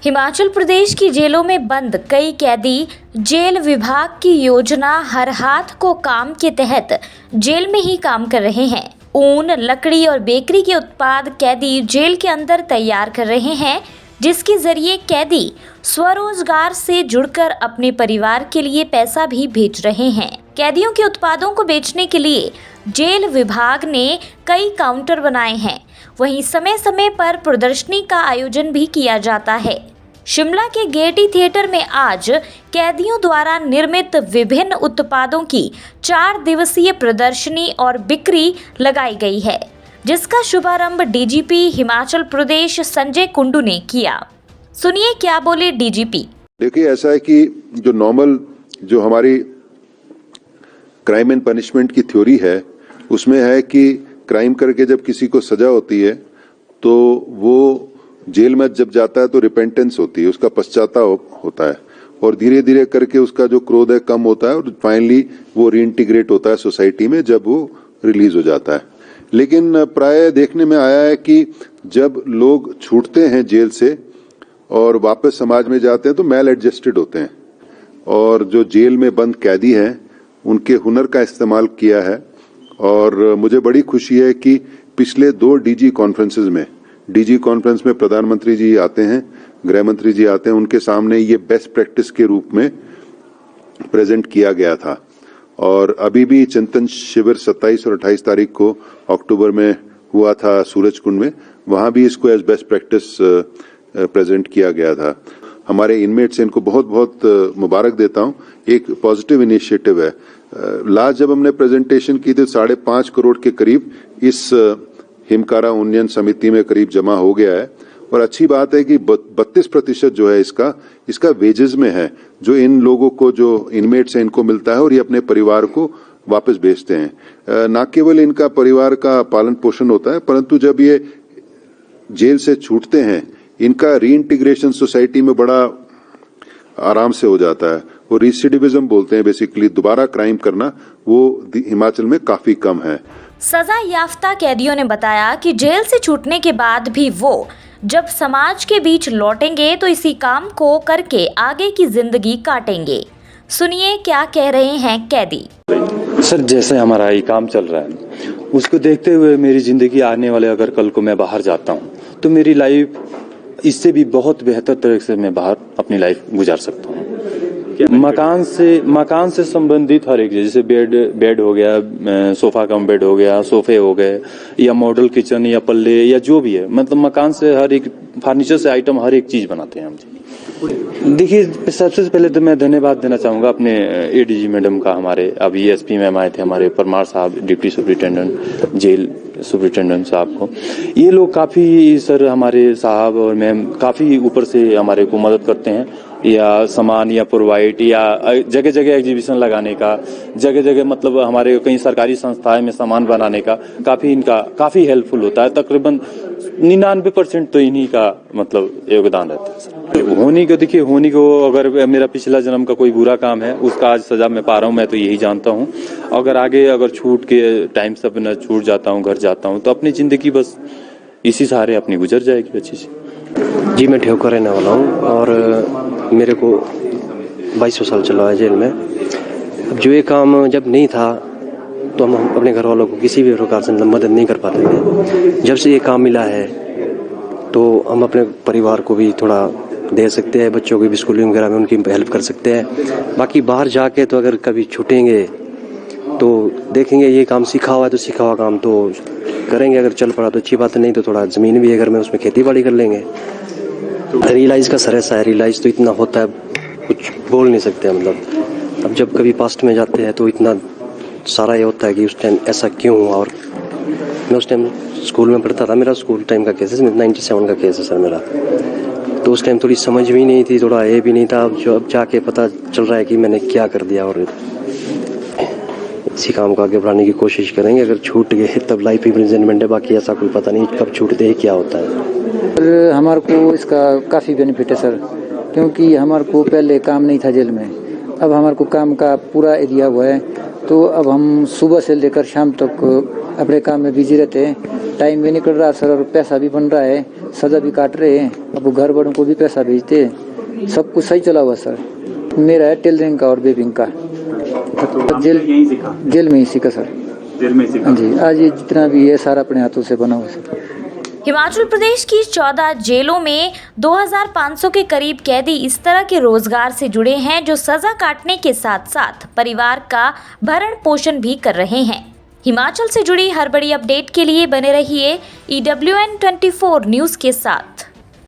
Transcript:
हिमाचल प्रदेश की जेलों में बंद कई कैदी जेल विभाग की योजना हर हाथ को काम के तहत जेल में ही काम कर रहे हैं। ऊन, लकड़ी और बेकरी के उत्पाद कैदी जेल के अंदर तैयार कर रहे हैं, जिसके जरिए कैदी स्वरोजगार से जुड़कर अपने परिवार के लिए पैसा भी भेज रहे हैं। कैदियों के उत्पादों को बेचने के लिए जेल विभाग ने कई काउंटर बनाए हैं। वहीं समय समय पर प्रदर्शनी का आयोजन भी किया जाता है। शिमला के गेयटी थिएटर में आज कैदियों द्वारा निर्मित विभिन्न उत्पादों की 4 दिवसीय प्रदर्शनी और बिक्री लगाई गई है, जिसका शुभारंभ डीजीपी हिमाचल प्रदेश संजय कुंडू ने किया। सुनिए क्या बोले डीजीपी। देखिए, ऐसा है कि जो नॉर्मल जो हमारी क्राइम एंड पनिशमेंट की थ्योरी है, उसमें है कि क्राइम करके जब किसी को सजा होती है तो वो जेल में जब जाता है तो रिपेंटेंस होती है, उसका पश्चाताप होता है और धीरे धीरे करके उसका जो क्रोध है कम होता है और फाइनली वो रीइंटीग्रेट होता है सोसाइटी में जब वो रिलीज हो जाता है। लेकिन प्राय देखने में आया है कि जब लोग छूटते हैं जेल से और वापस समाज में जाते हैं तो मैल एडजस्टेड होते हैं और जो जेल में बंद कैदी हैं उनके हुनर का इस्तेमाल किया है। और मुझे बड़ी खुशी है कि पिछले 2 डीजी कॉन्फ्रेंस में प्रधानमंत्री जी आते हैं, गृह मंत्री जी आते हैं, उनके सामने ये बेस्ट प्रैक्टिस के रूप में प्रेजेंट किया गया था। और अभी भी चिंतन शिविर 27 और 28 तारीख को अक्टूबर में हुआ था सूरजकुंड में, वहां भी इसको एज बेस्ट प्रैक्टिस प्रेजेंट किया गया था। हमारे इनमेट्स इनको बहुत बहुत मुबारक देता हूं, एक पॉजिटिव इनिशिएटिव है। लास्ट जब हमने प्रेजेंटेशन की थी 5.5 करोड़ के करीब इस हिमकारा उन्नयन समिति में करीब जमा हो गया है। और अच्छी बात है कि 32% जो है इसका वेजेस में है, जो इन लोगों को जो इनमेट्स हैं इनको मिलता है और ये अपने परिवार को वापस भेजते हैं। न केवल इनका परिवार का पालन पोषण होता है, परंतु जब ये जेल से छूटते हैं इनका रीइंटीग्रेशन सोसाइटी में बड़ा आराम से हो जाता है। वो रिसिडिविज्म बोलते हैं, बेसिकली दोबारा क्राइम करना, वो हिमाचल में काफी कम है। सजा याफ्ता कैदियों ने बताया कि जेल से छूटने के बाद भी वो जब समाज के बीच लौटेंगे तो इसी काम को करके आगे की जिंदगी काटेंगे। सुनिए क्या कह रहे हैं कैदी। सर, जैसे हमारा ये काम चल रहा है उसको देखते हुए मेरी जिंदगी आने वाले अगर कल को मैं बाहर जाता हूँ तो मेरी लाइफ इससे भी बहुत बेहतर तरह से मैं बाहर अपनी लाइफ गुजार सकता हूँ। मकान से संबंधित हर एक, जैसे बेड हो गया, सोफा कम बेड हो गया, सोफे हो गए, या मॉडल किचन या पल्ले या जो भी है, मतलब मकान से हर एक फर्नीचर से आइटम हर एक चीज बनाते हैं हम जी। देखिए, सबसे पहले तो मैं धन्यवाद देना चाहूंगा अपने एडीजी मैडम का, हमारे अभी एसपी मैम आए थे, हमारे परमार साहब डिप्टी सुपरिटेंडेंट जेल सुपरिटेंडेंट साहब को। ये लोग काफी, सर हमारे साहब और मैम काफी ऊपर से हमारे को मदद करते हैं, या सामान या प्रोवाइड या जगह जगह एग्जीबिशन लगाने का, जगह जगह मतलब हमारे कई सरकारी संस्थाएं में सामान बनाने का इनका काफी हेल्पफुल होता है। तकरीबन 99% तो इन्हीं का मतलब योगदान रहता है। होनी को अगर मेरा पिछला जन्म का कोई बुरा काम है उसका आज सजा मैं पा रहा हूँ, मैं तो यही जानता हूँ। अगर आगे अगर छूट के टाइम से अपना छूट जाता हूँ, घर जाता हूँ, तो अपनी जिंदगी बस इसी सहारे अपनी गुजर जाएगी अच्छी से। जी, मैं ठेवकर रहने वाला हूँ और मेरे को 22 साल चला है जेल में। अब जो ये काम जब नहीं था तो हम अपने घर वालों को किसी भी प्रकार से मदद नहीं कर पाते थे। जब से ये काम मिला है तो हम अपने परिवार को भी थोड़ा दे सकते हैं, बच्चों की भी स्कूलिंग वगैरह में उनकी हेल्प कर सकते हैं। बाकी बाहर जाके तो अगर कभी छूटेंगे तो देखेंगे, ये काम सीखा हुआ है तो सीखा हुआ काम तो करेंगे, अगर चल पड़ा तो अच्छी बात है, नहीं तो थोड़ा ज़मीन भी अगर मैं उसमें खेती बाड़ी कर लेंगे। रियलाइज़ का सर ऐसा है, रियलाइज़ तो इतना होता है कुछ बोल नहीं सकते। मतलब अब जब कभी पास्ट में जाते हैं तो इतना सारा ये होता है कि उस टाइम ऐसा क्यों हुआ। और मैं उस टाइम स्कूल में पढ़ता था, मेरा स्कूल टाइम का केस है, 97 का केस है सर मेरा। तो उस टाइम थोड़ी समझ भी नहीं थी, थोड़ा ये भी नहीं था। अब जाके पता चल रहा है कि मैंने क्या कर दिया और इसी काम को आगे बढ़ाने की कोशिश करेंगे। अगर छूट गए तब लाइफ इम्प्रिजनमेंट है, बाकी ऐसा कोई पता नहीं कब छूटते ही क्या होता है। सर, हमारे को इसका काफ़ी बेनिफिट है सर, क्योंकि हमारे को पहले काम नहीं था जेल में, अब हमारे को काम का पूरा एरिया हुआ है। तो अब हम सुबह से लेकर शाम तक अपने काम में बिजी रहते हैं टाइम भी निकल रहा सर और पैसा भी बन रहा है, सजा भी काट रहे हैं, अब वो घर बड़ों को भी पैसा भेजते हैं, सब कुछ सही चला हुआ सर। मेरा है टेलरिंग का और बेबिंग का। जेल में ही सीखा सर। जेल में सीखा? हाँ जी, आज ये जितना भी है सारा अपने हाथों से बना हुआ सर। हिमाचल प्रदेश की 14 जेलों में 2500 के करीब कैदी इस तरह के रोजगार से जुड़े हैं जो सजा काटने के साथ साथ परिवार का भरण पोषण भी कर रहे हैं। हिमाचल से जुड़ी हर बड़ी अपडेट के लिए बने रहिए EWN24 न्यूज़ के साथ।